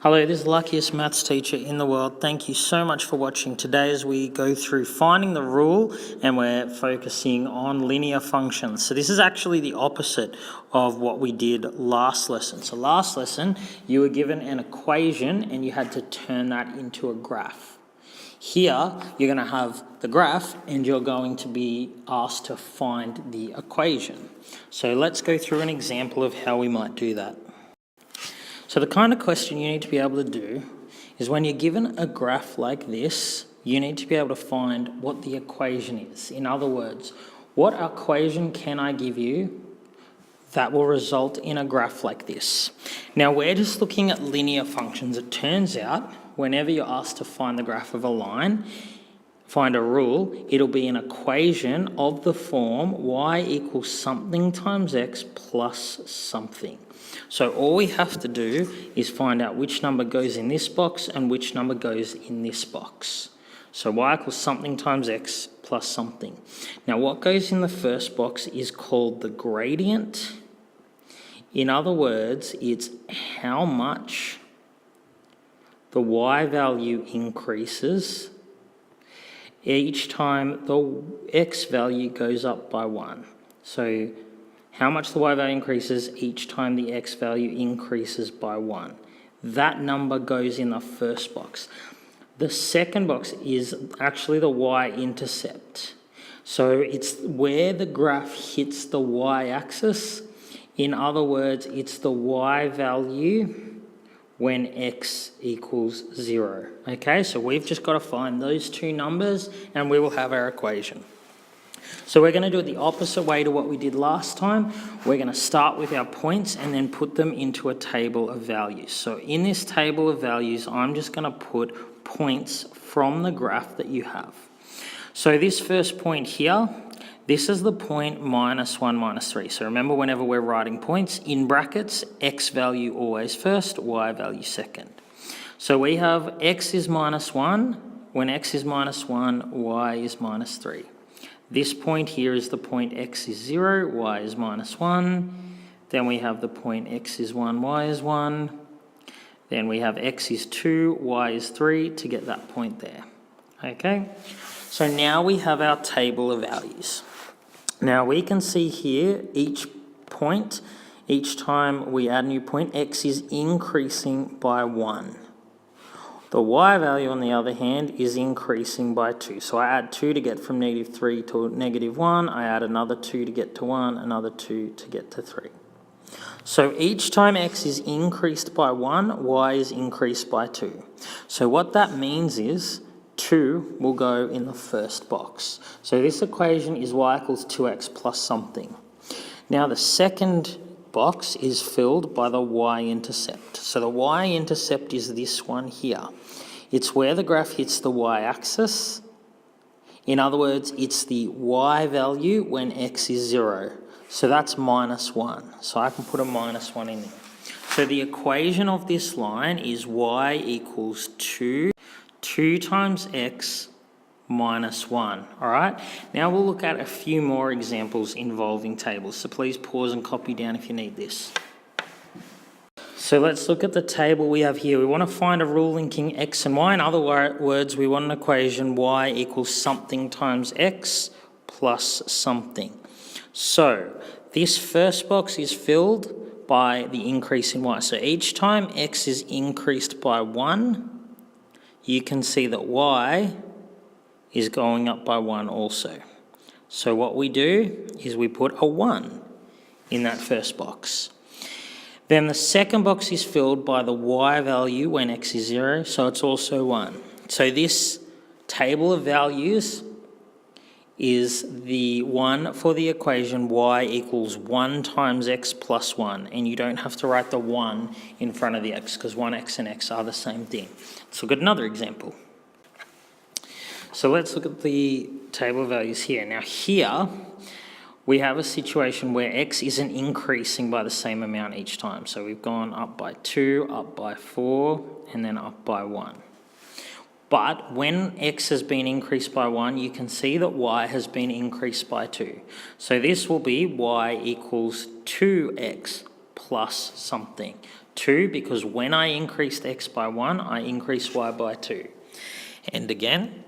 Hello, this is the luckiest maths teacher in the world. Thank you so much for watching today as we go through finding the rule and we're focusing on linear functions. So this is actually the opposite of what we did last lesson. So last lesson, you were given an equation and you had to turn that into a graph. Here, you're going to have the graph and you're going to be asked to find the equation. So let's go through an example of how we might do that. So the kind of question you need to be able to do is when you're given a graph like this, you need to be able to find what the equation is. In other words, what equation can I give you that will result in a graph like this? Now we're just looking at linear functions. It turns out whenever you're asked to find the graph of a line, find a rule, it'll be an equation of the form y equals something times x plus something. So all we have to do is find out which number goes in this box and which number goes in this box. So y equals something times x plus something. Now what goes in the first box is called the gradient. In other words, it's how much the y value increases each time the x value goes up by 1. So how much the y value increases each time the x value increases by 1. That number goes in the first box. The second box is actually the y-intercept. So it's where the graph hits the y-axis. In other words, it's the y value when x equals 0. Okay, so we've just got to find those two numbers and we will have our equation. So we're going to do it the opposite way to what we did last time. We're going to start with our points and then put them into a table of values. So in this table of values, I'm just going to put points from the graph that you have. So this first point here, this is the point -1, -3. So remember, whenever we're writing points, in brackets, x value always first, y value second. So we have x is -1. When x is -1, y is -3. This point here is the point x is 0, y is -1. Then we have the point x is 1, y is 1. Then we have x is 2, y is 3 to get that point there. Okay, so now we have our table of values. Now we can see here each point, each time we add a new point, x is increasing by 1. The y value, on the other hand, is increasing by 2. So I add 2 to get from -3 to -1. I add another 2 to get to 1, another 2 to get to 3. So each time x is increased by 1, y is increased by 2. So what that means is 2 will go in the first box. So this equation is y equals 2x plus something. Now the second box is filled by the y-intercept. So the y-intercept is this one here. It's where the graph hits the y-axis. In other words, it's the y value when x is 0. So that's -1. So I can put a -1 in there. So the equation of this line is y equals 2 times x -1, all right? Now we'll look at a few more examples involving tables, so please pause and copy down if you need this. So let's look at the table we have here. We want to find a rule linking x and y. In other words, we want an equation y equals something times x plus something. So this first box is filled by the increase in y. So each time x is increased by 1, you can see that y is going up by 1 also. So what we do is we put a 1 in that first box. Then the second box is filled by the y value when x is 0, so it's also 1. So this table of values is the one for the equation y equals 1 times x plus 1, and you don't have to write the 1 in front of the x because 1x and x are the same thing. Let's look at another example. So let's look at the table of values here. Now here, we have a situation where x isn't increasing by the same amount each time. So we've gone up by 2, up by 4, and then up by 1. But when x has been increased by 1, you can see that y has been increased by 2. So this will be y equals 2x plus something. 2 because when I increased x by 1, I increased y by 2. And again,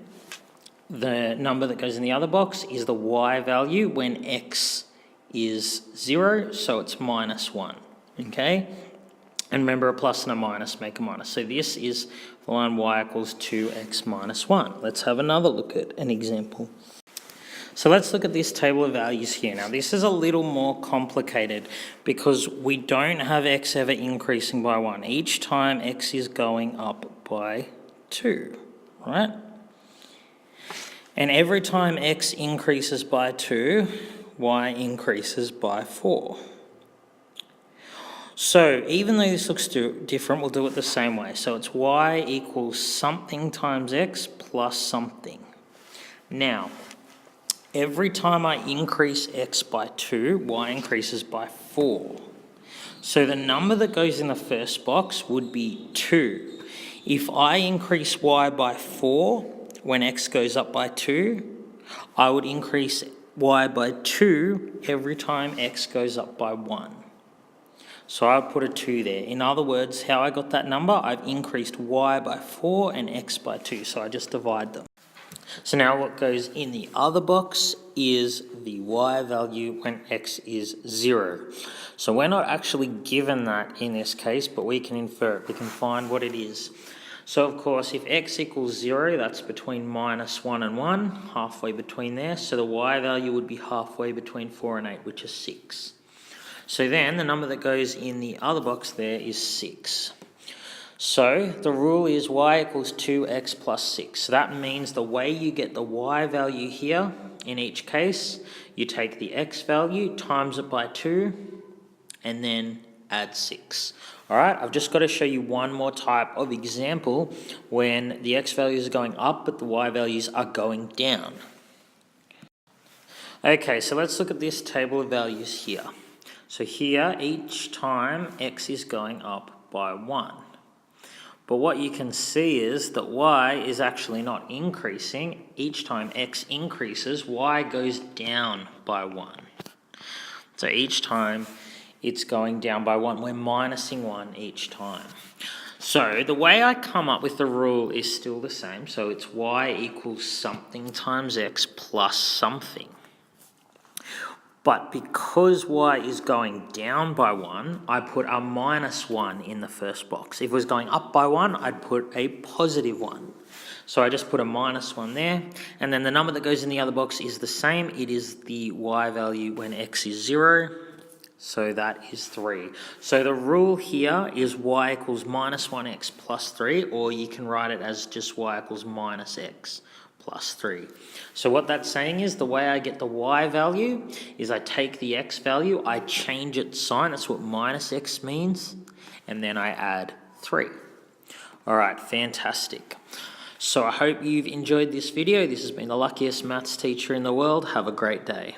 the number that goes in the other box is the y value when x is 0, so it's minus 1, okay? And remember, a plus and a minus make a minus. So this is the line y equals 2x minus 1. Let's have another look at an example. So let's look at this table of values here. Now this is a little more complicated because we don't have x ever increasing by 1. Each time x is going up by 2, right? And every time x increases by 2, y increases by 4. So even though this looks different, we'll do it the same way. So it's y equals something times x plus something. Now, every time I increase x by 2, y increases by 4. So the number that goes in the first box would be 2. If I increase y by 4 when x goes up by 2, I would increase y by 2 every time x goes up by 1. So I'll put a 2 there. In other words, how I got that number, I've increased y by 4 and x by 2, so I just divide them. So now what goes in the other box is the y value when x is 0. So we're not actually given that in this case, but we can infer it. We can find what it is. So of course, if x equals 0, that's between minus 1 and 1, halfway between there. So the y value would be halfway between 4 and 8, which is 6. So then the number that goes in the other box there is 6. So the rule is y equals 2x plus 6. So that means the way you get the y value here, in each case, you take the x value, times it by 2, and then add 6. All right, I've just got to show you one more type of example when the x values are going up, but the y values are going down. Okay, so let's look at this table of values here. So here, each time x is going up by 1. But what you can see is that y is actually not increasing. Each time x increases, y goes down by 1. So each time it's going down by 1. We're minusing 1 each time. So the way I come up with the rule is still the same. So it's y equals something times x plus something. But because y is going down by 1, I put a minus 1 in the first box. If it was going up by 1, I'd put a positive 1. So I just put a minus 1 there. And then the number that goes in the other box is the same. It is the y value when x is 0. So that is 3. So the rule here is y equals minus 1x plus 3, or you can write it as just y equals minus x plus 3. So what that's saying is the way I get the y value is I take the x value, I change its sign, that's what minus x means, and then I add 3. All right, fantastic. So I hope you've enjoyed this video. This has been the luckiest maths teacher in the world. Have a great day.